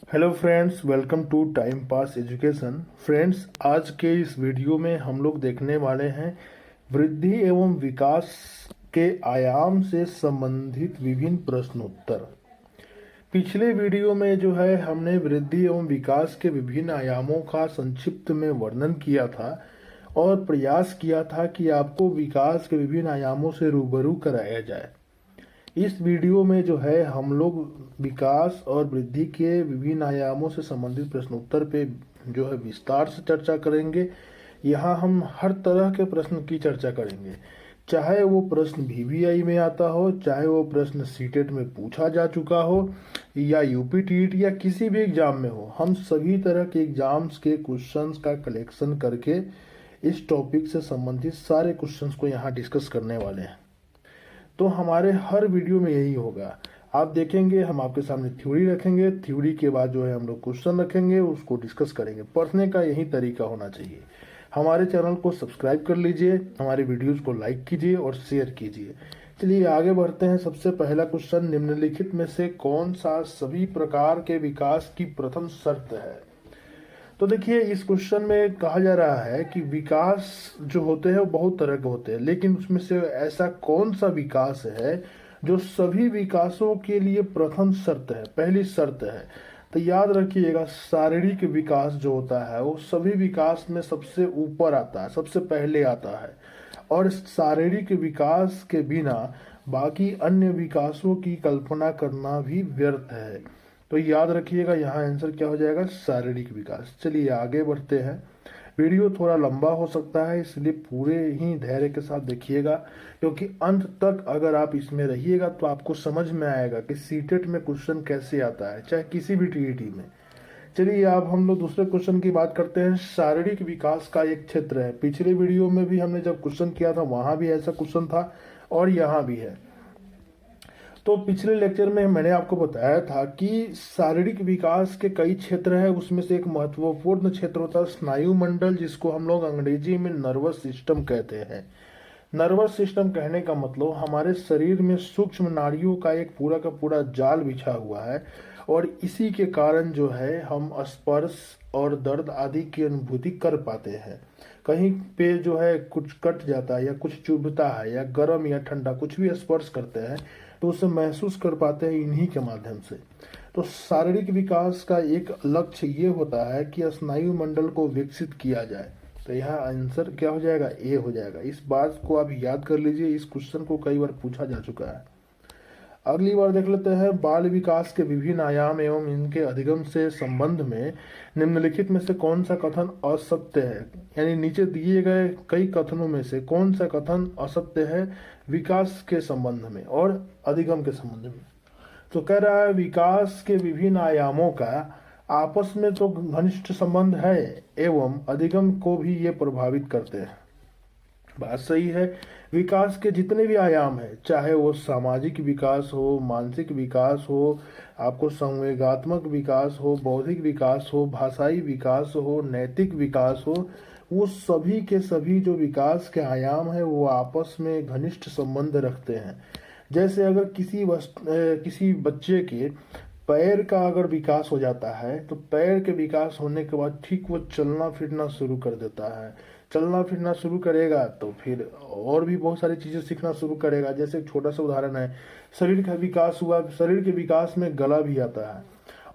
Hello friends, welcome to time pass education. Friends, आज के इस वीडियो में हम लोग देखने वाले हैं वृद्धि एवं विकास के आयाम से संबंधित विभिन्न प्रश्न उत्तर। पिछले वीडियो में जो है हमने वृद्धि एवं विकास के विभिन्न आयामों का संक्षिप्त में वर्णन किया था और प्रयास किया था कि आपको विकास के विभिन्न आयामों से रूबरू कराया जाए। इस वीडियो में जो है हम लोग विकास और वृद्धि के विभिन्न आयामों से संबंधित प्रश्नोत्तर पे जो है विस्तार से चर्चा करेंगे। यहाँ हम हर तरह के प्रश्न की चर्चा करेंगे, चाहे वो प्रश्न वीवीआई में आता हो, चाहे वो प्रश्न सीटेट में पूछा जा चुका हो या यूपी टीईटी या किसी भी एग्जाम में हो। हम सभी तरह के एग्जाम्स के क्वेश्चंस का कलेक्शन करके इस टॉपिक से संबंधित सारे क्वेश्चंस को यहाँ डिस्कस करने वाले हैं। तो हमारे हर वीडियो में यही होगा। आप देखेंगे हम आपके सामने थ्योरी रखेंगे, थ्योरी के बाद जो है हम लोग क्वेश्चन रखेंगे, उसको डिस्कस करेंगे। पढ़ने का यही तरीका होना चाहिए। हमारे चैनल को सब्सक्राइब कर लीजिए, हमारे वीडियोस को लाइक कीजिए और शेयर कीजिए। चलिए आगे बढ़ते हैं। सबसे पहला क्वेश्चन, निम्नलिखित में से कौन सा सभी प्रकार के विकास की प्रथम शर्त है? तो देखिए, इस क्वेश्चन में कहा जा रहा है कि विकास जो होते हैं वो बहुत तरह के होते हैं, लेकिन उसमें से ऐसा कौन सा विकास है जो सभी विकासों के लिए प्रथम शर्त है, पहली शर्त है? तो याद रखिएगा, शारीरिक विकास जो होता है वो सभी विकास में सबसे ऊपर आता है, सबसे पहले आता है। और शारीरिक विकास के बिना बाकी अन्य विकासों की कल्पना करना भी व्यर्थ है। तो याद रखिएगा, यहाँ आंसर क्या हो जाएगा? शारीरिक विकास। चलिए आगे बढ़ते हैं। वीडियो थोड़ा लंबा हो सकता है, इसलिए पूरे ही धैर्य के साथ देखिएगा, क्योंकि अंत तक अगर आप इसमें रहिएगा तो आपको समझ में आएगा कि सीटेट में क्वेश्चन कैसे आता है, चाहे किसी भी टीईटी में। चलिए अब हम लोग दूसरे क्वेश्चन की बात करते हैं। शारीरिक विकास का एक क्षेत्र है। पिछले वीडियो में भी हमने जब क्वेश्चन किया था वहां भी ऐसा क्वेश्चन था और यहाँ भी है। तो पिछले लेक्चर में मैंने आपको बताया था कि शारीरिक विकास के कई क्षेत्र है, उसमें से एक महत्वपूर्ण क्षेत्र होता है स्नायु मंडल, जिसको हम लोग अंग्रेजी में नर्वस सिस्टम कहते हैं। नर्वस सिस्टम कहने का मतलब हमारे शरीर में सूक्ष्म नाड़ियों का एक पूरा का पूरा जाल बिछा हुआ है और इसी के कारण जो है हम स्पर्श और दर्द आदि की अनुभूति कर पाते हैं। कहीं पे जो है कुछ कट जाता है या कुछ चुभता है या गर्म या ठंडा कुछ भी स्पर्श करते हैं तो उसे महसूस कर पाते हैं इन्हीं के माध्यम से। तो शारीरिक विकास का एक लक्ष्य ये होता है कि स्नायु मंडल को विकसित किया जाए। तो यहाँ आंसर क्या हो जाएगा? ए हो जाएगा। इस बात को आप याद कर लीजिए, इस क्वेश्चन को कई बार पूछा जा चुका है। अगली बार देख लेते हैं, बाल विकास के विभिन्न आयाम एवं इनके अधिगम से संबंध में निम्नलिखित में से कौन सा कथन असत्य है? यानी नीचे दिए गए कई कथनों में से कौन सा कथन असत्य है विकास के संबंध में और अधिगम के संबंध में? तो कह रहा है विकास के विभिन्न आयामों का आपस में तो घनिष्ठ संबंध है एवं अधिगम को भी ये प्रभावित करते हैं। बात सही है। विकास के जितने भी आयाम है, चाहे वो सामाजिक विकास हो, मानसिक विकास हो, आपको संवेगात्मक विकास हो, बौद्धिक विकास हो, भाषाई विकास हो, नैतिक विकास हो, वो सभी के सभी जो विकास के आयाम है वो आपस में घनिष्ठ संबंध रखते हैं। जैसे अगर किसी बच्चे के पैर का अगर विकास हो जाता है तो पैर के विकास होने के बाद ठीक वो चलना फिरना शुरू कर देता है। चलना फिरना शुरू करेगा तो फिर और भी बहुत सारी चीजें सीखना शुरू करेगा। जैसे एक छोटा सा उदाहरण है, शरीर का विकास हुआ, शरीर के विकास में गला भी आता है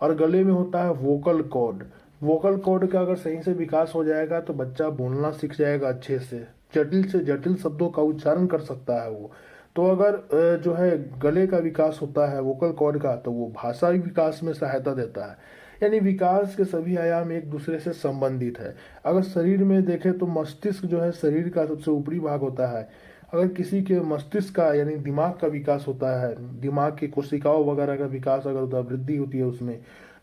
और गले में होता है वोकल कॉर्ड। वोकल कॉर्ड का अगर सही से विकास हो जाएगा तो बच्चा बोलना सीख जाएगा अच्छे से जटिल शब्दों का उच्चारण कर सकता है वो। तो अगर जो है गले का विकास होता है वोकल कॉर्ड का, तो वो भाषा विकास में सहायता देता है। यानी विकास के सभी आयाम एक दूसरे से संबंधित है। अगर शरीर में देखें तो मस्तिष्क जो है शरीर का सबसे ऊपरी भाग होता है। अगर किसी के मस्तिष्क का यानी दिमाग का विकास होता है, दिमाग की कोशिकाओं वगैरह का विकास अगर होता है, वृद्धि होती है उसमें,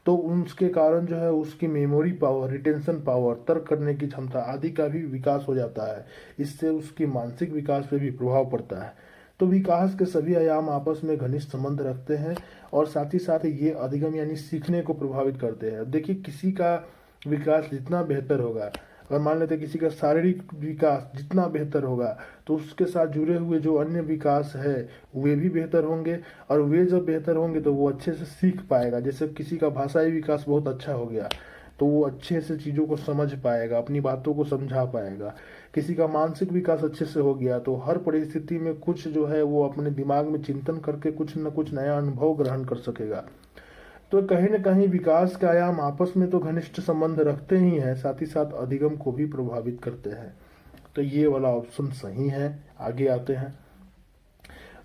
तो उसके कारण जो है उसकी मेमोरी पावर, रिटेंशन पावर, तर्क करने की क्षमता आदि का भी विकास हो जाता है। इससे उसकी मानसिक विकास पे भी प्रभाव पड़ता है। तो विकास के सभी आयाम आपस में घनिष्ठ संबंध रखते हैं और साथ ही साथ ये अधिगम यानी सीखने को प्रभावित करते हैं। देखिए, किसी का विकास जितना बेहतर होगा, अगर मान लेते किसी का शारीरिक विकास जितना बेहतर होगा तो उसके साथ जुड़े हुए जो अन्य विकास है वे भी बेहतर होंगे, और वे जब बेहतर होंगे तो वो अच्छे से सीख पाएगा। जैसे किसी का भाषाई विकास बहुत अच्छा हो गया तो वो अच्छे से चीज़ों को समझ पाएगा, अपनी बातों को समझा पाएगा। किसी का मानसिक विकास अच्छे से हो गया तो हर परिस्थिति में कुछ जो है वो अपने दिमाग में चिंतन करके कुछ न कुछ नया अनुभव ग्रहण कर सकेगा। तो कहीं न कहीं विकास के आयाम आपस में तो घनिष्ठ संबंध रखते ही हैं, साथ ही साथ अधिगम को भी प्रभावित करते हैं। तो ये वाला ऑप्शन सही है। आगे आते हैं।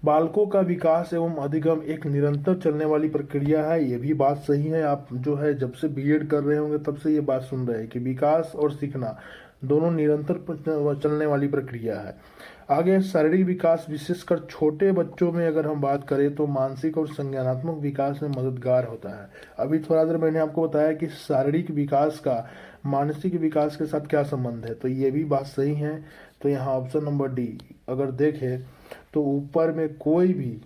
बालकों का विकास एवं अधिगम एक निरंतर चलने वाली प्रक्रिया है। ये भी बात सही है। आप जो है जब से बीएड कर रहे होंगे तब से ये बात सुन रहे हैं कि विकास और सीखना दोनों निरंतर चलने वाली प्रक्रिया है। आगे शारीरिक विकास, विशेषकर छोटे बच्चों में अगर हम बात करें तो मानसिक और संज्ञानात्मक विकास में मददगार होता है। अभी थोड़ा देर मैंने आपको बताया कि शारीरिक विकास का मानसिक विकास के साथ क्या संबंध है, तो ये भी बात सही है। तो यहाँ ऑप्शन नंबर डी अगर देखें तो ऊपर में कोई भी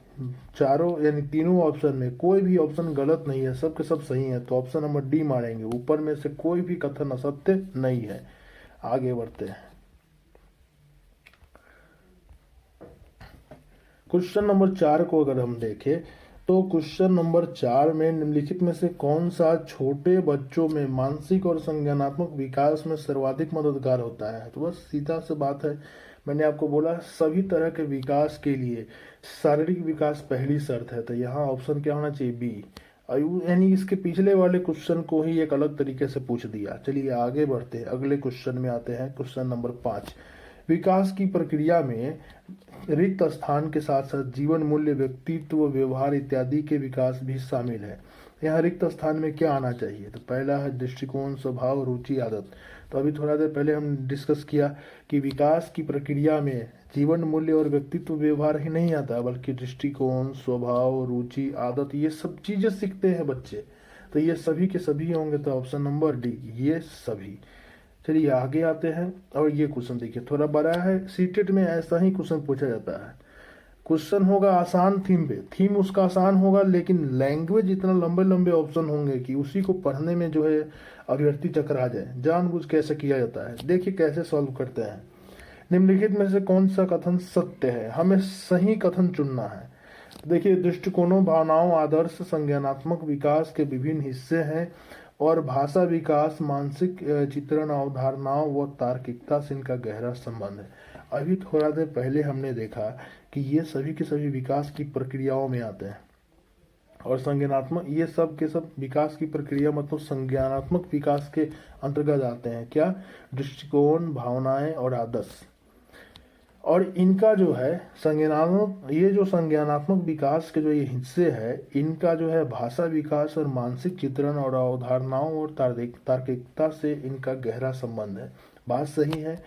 चारों यानी तीनों ऑप्शन में कोई भी ऑप्शन गलत नहीं है, सब के सब सही है। तो ऑप्शन नंबर डी मारेंगे, ऊपर में से कोई भी कथन असत्य नहीं है। आगे बढ़ते हैं। क्वेश्चन नंबर 4 को अगर हम देखें तो क्वेश्चन नंबर 4 में निम्नलिखित में से कौन सा छोटे बच्चों में मानसिक और संज्ञानात्मक विकास में सर्वाधिक मददगार होता है। तो बस सीधा सी बात है, मैंने आपको बोला सभी तरह के विकास के लिए शारीरिक विकास पहली शर्त है। तो यहाँ ऑप्शन क्या होना चाहिए, बी। यानी इसके पिछले वाले क्वेश्चन को ही एक अलग तरीके से पूछ दिया। चलिए आगे बढ़ते हैं, अगले क्वेश्चन में आते हैं। क्वेश्चन नंबर 5, विकास की प्रक्रिया में रिक्त स्थान के साथ साथ जीवन मूल्य, व्यक्तित्व, व्यवहार इत्यादि के विकास भी शामिल है। यहाँ रिक्त स्थान में क्या आना चाहिए, तो पहला है दृष्टिकोण, स्वभाव, रुचि, आदत। तो अभी थोड़ा देर पहले हम डिस्कस किया कि विकास की प्रक्रिया में जीवन मूल्य और व्यक्तित्व व्यवहार ही नहीं आता, बल्कि दृष्टिकोण, स्वभाव, रुचि, आदत, ये सब चीजें सीखते हैं बच्चे। तो ये सभी के सभी होंगे, तो ऑप्शन नंबर डी, ये सभी। चलिए आगे आते हैं। और ये क्वेश्चन देखिए थोड़ा बड़ा है, सीटेट में ऐसा ही क्वेश्चन पूछा जाता है। क्वेश्चन होगा आसान थीम पे, थीम उसका आसान होगा, लेकिन लैंग्वेज इतना लंबे लंबे ऑप्शन होंगे कि उसी को पढ़ने में जो है अभ्यर्थी चकरा जाए। जानबूझ कैसे किया जाता है, देखिए कैसे सॉल्व करते हैं। निम्नलिखित में से कौन सा कथन सत्य है, हमें सही कथन चुनना है। देखिए दृष्टिकोणों, भावनाओं, आदर्श, संज्ञानात्मक विकास के विभिन्न हिस्से हैं और भाषा विकास, मानसिक चित्रण, अवधारणाओं व तार्किकता से इनका गहरा संबंध है। अभी थोड़ा देर पहले हमने देखा कि ये सभी के सभी विकास की प्रक्रियाओं में आते हैं और संज्ञानात्मक, ये सब के सब विकास की प्रक्रिया मतलब संज्ञानात्मक विकास के अंतर्गत आते हैं। क्या, दृष्टिकोण, भावनाएं और आदर्श। और इनका जो है संज्ञानात्मक, ये जो संज्ञानात्मक विकास के जो ये हिस्से है, इनका जो है भाषा विकास और मानसिक चित्रण और अवधारणाओं और तार्किकता से इनका गहरा संबंध है। बात सही है।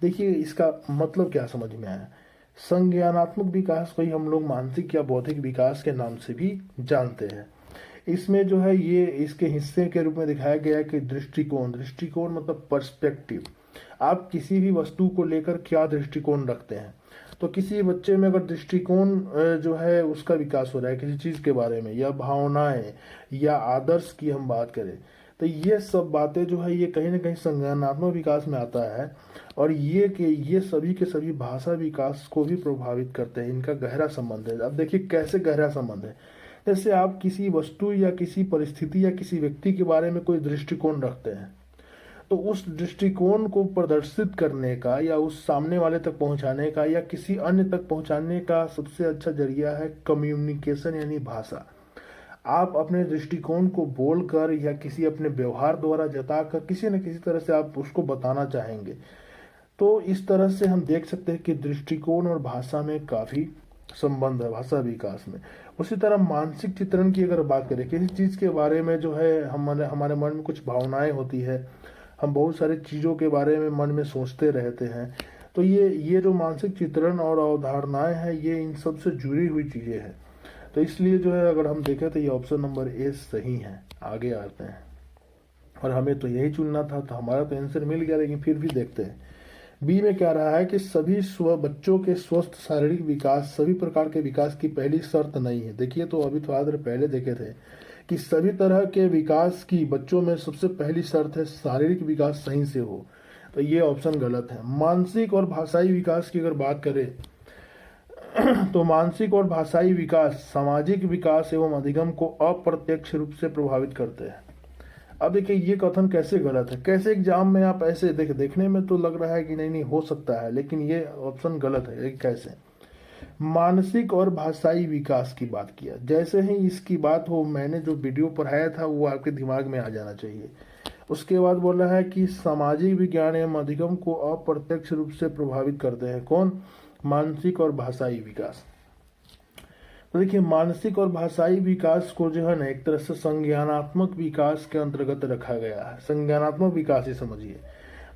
देखिए इसका मतलब क्या समझ में आया, संज्ञानात्मक विकास को ही हम लोग मानसिक या बौद्धिक विकास के नाम से भी जानते हैं। इसमें जो है ये इसके हिस्से के रूप में दिखाया गया है कि दृष्टिकोण, दृष्टिकोण मतलब पर्सपेक्टिव, आप किसी भी वस्तु को लेकर क्या दृष्टिकोण रखते हैं। तो किसी बच्चे में अगर दृष्टिकोण जो है उसका विकास हो रहा है किसी चीज के बारे में, या भावनाएं या आदर्श की हम बात करें, तो ये सब बातें जो है ये कहीं ना कहीं संज्ञानात्मक विकास में आता है। और ये सभी के सभी भाषा विकास को भी प्रभावित करते हैं, इनका गहरा संबंध है। अब देखिए कैसे गहरा संबंध है, जैसे आप किसी वस्तु या किसी परिस्थिति या किसी व्यक्ति के बारे में कोई दृष्टिकोण रखते हैं, तो उस दृष्टिकोण को प्रदर्शित करने का या उस सामने वाले तक पहुंचाने का या किसी अन्य तक पहुंचाने का सबसे अच्छा जरिया है कम्युनिकेशन यानी भाषा। आप अपने दृष्टिकोण को बोलकर या किसी अपने व्यवहार द्वारा जताकर किसी न किसी तरह से आप उसको बताना चाहेंगे। तो इस तरह से हम देख सकते हैं कि दृष्टिकोण और भाषा में काफी संबंध है भाषा विकास में। उसी तरह मानसिक चित्रण की अगर बात करें, किसी चीज के बारे में जो है हमारे मन में कुछ भावनाएं होती है, हम बहुत सारी चीज़ों के बारे में मन में सोचते रहते हैं, तो ये जो मानसिक चित्रण और अवधारणाएं हैं ये इन सब से जुड़ी हुई चीज़ें हैं। तो इसलिए जो है अगर हम देखें तो ये ऑप्शन नंबर ए सही है। आगे आते हैं, और हमें तो यही चुनना था, तो हमारा तो आंसर मिल गया, लेकिन फिर भी देखते हैं बी में क्या रहा है कि सभी बच्चों के स्वस्थ शारीरिक विकास सभी प्रकार के विकास की पहली शर्त नहीं है। देखिए तो अभी थोड़ा देर पहले देखे थे कि सभी तरह के विकास की बच्चों में सबसे पहली शर्त है शारीरिक विकास सही से हो। तो ये ऑप्शन गलत है। मानसिक और भाषाई विकास की अगर बात करें तो मानसिक और भाषाई विकास सामाजिक विकास एवं अधिगम को अप्रत्यक्ष रूप से प्रभावित करते हैं। अब देखिए ये कथन कैसे गलत है, कैसे एग्जाम में आप ऐसे देखने में तो लग रहा है कि नहीं नहीं हो सकता है, लेकिन ये ऑप्शन गलत है। कैसे? मानसिक और भाषाई विकास की बात किया, जैसे ही इसकी बात हो मैंने जो वीडियो पढ़ाया था वो आपके दिमाग में आ जाना चाहिए। उसके बाद बोल रहा है कि सामाजिक विज्ञान एवं अधिगम को अप्रत्यक्ष रूप से प्रभावित करते हैं कौन? मानसिक और भाषाई विकास। तो देखिए मानसिक और भाषाई विकास को जो है ना एक तरह से संज्ञानात्मक विकास के अंतर्गत रखा गया है। संज्ञानात्मक विकास ही समझिए।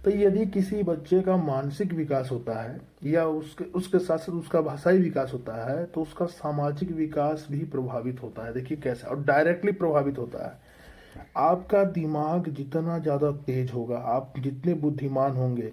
तो यदि किसी बच्चे का मानसिक विकास होता है या उसके साथ साथ उसका भाषाई विकास होता है तो उसका सामाजिक विकास भी प्रभावित होता है। देखिए कैसे, और डायरेक्टली प्रभावित होता है। आपका दिमाग जितना ज़्यादा तेज होगा, आप जितने बुद्धिमान होंगे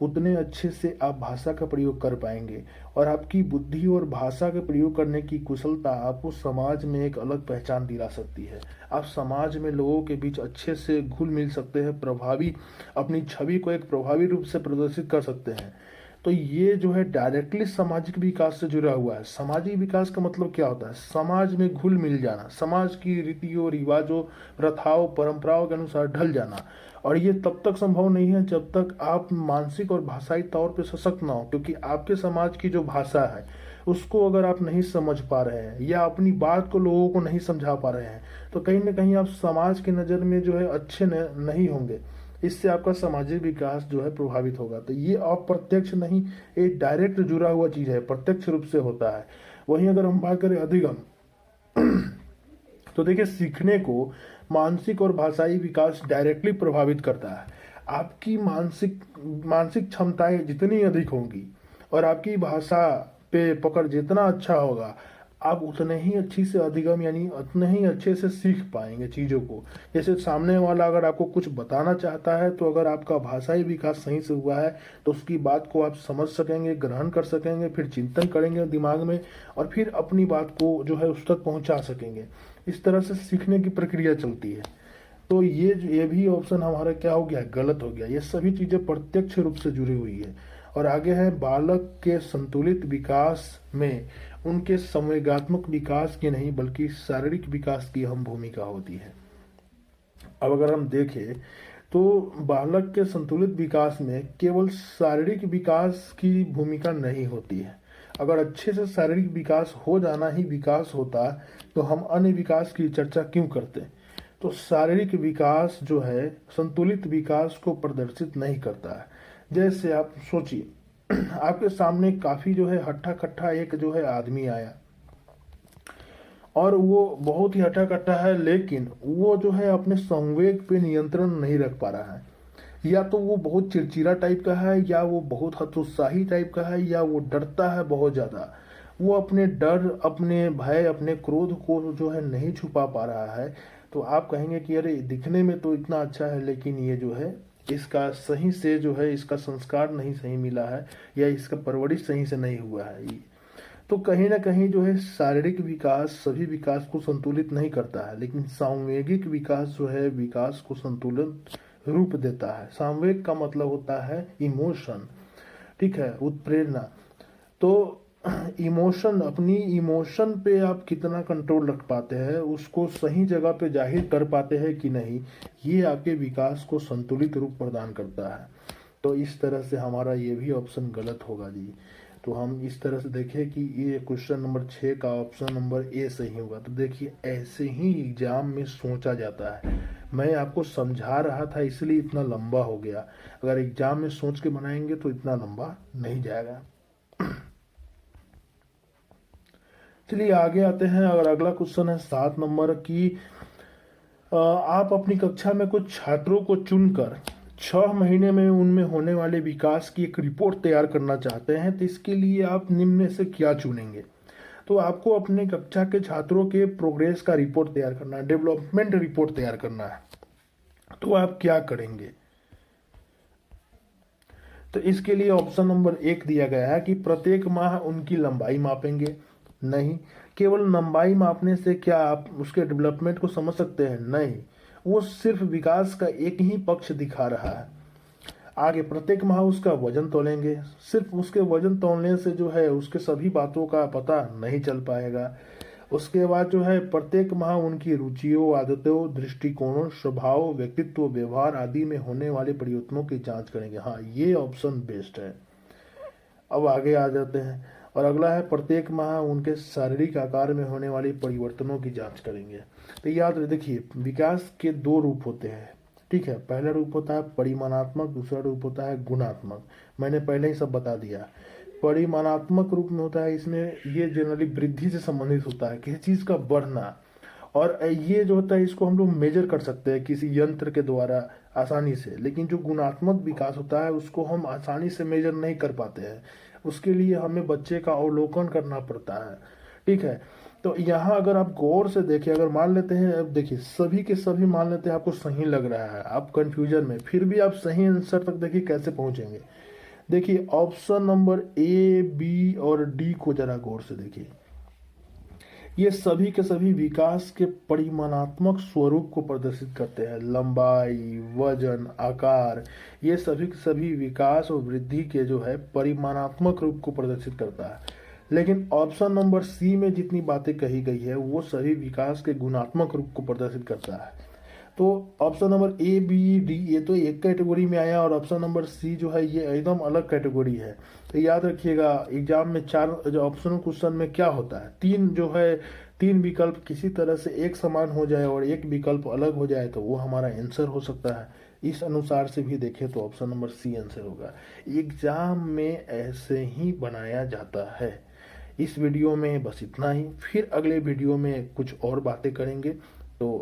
उतने अच्छे से आप भाषा का प्रयोग कर पाएंगे, और आपकी बुद्धि और भाषा के प्रयोग करने की कुशलता आपको समाज में एक अलग पहचान दिला सकती है। आप समाज में लोगों के बीच अच्छे से घुल मिल सकते हैं, प्रभावी अपनी छवि को एक प्रभावी रूप से प्रदर्शित कर सकते हैं। तो ये जो है डायरेक्टली सामाजिक विकास से जुड़ा हुआ है। सामाजिक विकास का मतलब क्या होता है? समाज में घुल मिल जाना, समाज की रीतियों रिवाजों प्रथाओं परंपराओं के अनुसार ढल जाना। और ये तब तक संभव नहीं है जब तक आप मानसिक और भाषाई तौर पे सशक्त ना हो, क्योंकि आपके समाज की जो भाषा है उसको अगर आप नहीं समझ पा रहे हैं या अपनी बात को लोगों को नहीं समझा पा रहे हैं तो कहीं ना कहीं आप समाज की नज़र में जो है अच्छे नहीं होंगे। इससे आपका सामाजिक विकास जो है प्रभावित होगा। तो ये अप्रत्यक्ष नहीं, ये डायरेक्ट जुड़ा हुआ चीज है, प्रत्यक्ष रूप से होता है। वहीं अगर हम बात करें अधिगम तो देखिए सीखने को मानसिक और भाषाई विकास डायरेक्टली प्रभावित करता है। आपकी मानसिक क्षमताएं जितनी अधिक होंगी और आपकी भाषा पे पकड़ जितना अच्छा होगा, आप उतने ही अच्छी से अधिगम यानी उतने ही अच्छे से सीख पाएंगे चीज़ों को। जैसे सामने वाला अगर आपको कुछ बताना चाहता है तो अगर आपका भाषाई विकास सही से हुआ है तो उसकी बात को आप समझ सकेंगे, ग्रहण कर सकेंगे, फिर चिंतन करेंगे दिमाग में और फिर अपनी बात को जो है उस तक पहुंचा सकेंगे। इस तरह से सीखने की प्रक्रिया चलती है। तो ये भी ऑप्शन हमारा क्या हो गया? गलत हो गया। ये सभी चीज़ें प्रत्यक्ष रूप से जुड़ी हुई है। और आगे है बालक के संतुलित विकास में उनके संवेगात्मक विकास की नहीं बल्कि शारीरिक विकास की अहम भूमिका होती है। अब अगर हम देखें तो बालक के संतुलित विकास में केवल शारीरिक विकास की भूमिका नहीं होती है। अगर अच्छे से शारीरिक विकास हो जाना ही विकास होता तो हम अन्य विकास की चर्चा क्यों करते? तो शारीरिक विकास जो है संतुलित विकास को प्रदर्शित नहीं करता है। जैसे आप सोचिए आपके सामने काफी जो है हट्टा कट्टा एक जो है आदमी आया और वो बहुत ही हट्टा कट्टा है, लेकिन वो जो है अपने संवेग पे नियंत्रण नहीं रख पा रहा है। या तो वो बहुत चिड़चिड़ा टाइप का है, या वो बहुत हतोत्साही टाइप का है, या वो डरता है बहुत ज्यादा। वो अपने डर, अपने भय, अपने क्रोध को जो है नहीं छुपा पा रहा है। तो आप कहेंगे कि अरे दिखने में तो इतना अच्छा है लेकिन ये जो है इसका सही से जो है इसका संस्कार नहीं सही मिला है या इसका परवरिश सही से नहीं हुआ है। तो कहीं ना कहीं जो है शारीरिक विकास सभी विकास को संतुलित नहीं करता है, लेकिन सामवेगिक विकास जो है विकास को संतुलित रूप देता है। सामवेग का मतलब होता है इमोशन, ठीक है, उत्प्रेरणा। तो इमोशन, अपनी इमोशन पे आप कितना कंट्रोल रख पाते हैं, उसको सही जगह पे जाहिर कर पाते हैं कि नहीं, ये आपके विकास को संतुलित रूप प्रदान करता है। तो इस तरह से हमारा ये भी ऑप्शन गलत होगा जी। तो हम इस तरह से देखें कि ये क्वेश्चन नंबर 6 का ऑप्शन नंबर ए सही होगा। तो देखिए ऐसे ही एग्जाम में सोचा जाता है। मैं आपको समझा रहा था इसलिए इतना लंबा हो गया, अगर एग्जाम में सोच के बनाएंगे तो इतना लंबा नहीं जाएगा। चलिए आगे आते हैं। अगर अगला क्वेश्चन है 7 नंबर की, आप अपनी कक्षा में कुछ छात्रों को चुनकर 6 महीने में उनमें होने वाले विकास की एक रिपोर्ट तैयार करना चाहते हैं, तो इसके लिए आप निम्न में से क्या चुनेंगे? तो आपको अपने कक्षा के छात्रों के प्रोग्रेस का रिपोर्ट तैयार करना है, डेवलपमेंट रिपोर्ट तैयार करना है। तो आप क्या करेंगे? तो इसके लिए ऑप्शन नंबर 1 दिया गया है कि प्रत्येक माह उनकी लंबाई मापेंगे। नहीं, केवल लंबाई मापने से क्या आप उसके डेवलपमेंट को समझ सकते हैं? नहीं, वो सिर्फ विकास का एक ही पक्ष दिखा रहा है। आगे प्रत्येक माह उसका वजन तोलेंगे। सिर्फ उसके वजन तोलने से जो है उसके सभी बातों का पता नहीं चल पाएगा। उसके बाद जो है प्रत्येक माह उनकी रुचियों, आदतों, दृष्टिकोणों, स्वभाव, व्यक्तित्व, व्यवहार आदि में होने वाले परिवर्तनों की जांच करेंगे। हाँ, ये ऑप्शन बेस्ट है। अब आगे आ जाते हैं और अगला है प्रत्येक माह उनके शारीरिक आकार में होने वाले परिवर्तनों की जांच करेंगे। तो याद देखिए, विकास के दो रूप होते हैं, ठीक है। पहला रूप होता है परिमाणात्मक, दूसरा रूप होता है गुणात्मक। मैंने पहले ही सब बता दिया। परिमाणात्मक रूप में होता है, इसमें ये जनरली वृद्धि से संबंधित होता है, किसी चीज का बढ़ना। और ये जो होता है इसको हम लोग मेजर कर सकते हैं किसी यंत्र के द्वारा आसानी से। लेकिन जो गुणात्मक विकास होता है उसको हम आसानी से मेजर नहीं कर पाते हैं, उसके लिए हमें बच्चे का अवलोकन करना पड़ता है, ठीक है। तो यहाँ अगर आप गौर से देखें, अगर मान लेते हैं, अब देखिए सभी के सभी मान लेते हैं आपको सही लग रहा है, आप कंफ्यूजन में, फिर भी आप सही आंसर तक देखिए कैसे पहुंचेंगे। देखिए ऑप्शन नंबर ए, बी और डी को जरा गौर से देखिए। ये सभी के सभी विकास के परिमाणात्मक स्वरूप को प्रदर्शित करते हैं। लंबाई, वजन, आकार, ये सभी के सभी विकास और वृद्धि के जो है परिमाणात्मक रूप को प्रदर्शित करता है। लेकिन ऑप्शन नंबर सी में जितनी बातें कही गई है वो सभी विकास के गुणात्मक रूप को प्रदर्शित करता है। तो option number A, B, D ये तो एक कैटेगरी में आया और ऑप्शन नंबर सी जो है ये एकदम अलग कैटेगरी है। तो याद रखिएगा एग्जाम में चार जो ऑप्शनल क्वेश्चन में क्या होता है, तीन जो है, तीन विकल्प किसी तरह से एक समान हो जाए और एक विकल्प अलग हो जाए तो वो हमारा आंसर हो सकता है। इस अनुसार से भी देखें तो ऑप्शन नंबर सी आंसर होगा। एग्जाम में ऐसे ही बनाया जाता है। इस वीडियो में बस इतना ही, फिर अगले वीडियो में कुछ और बातें करेंगे। तो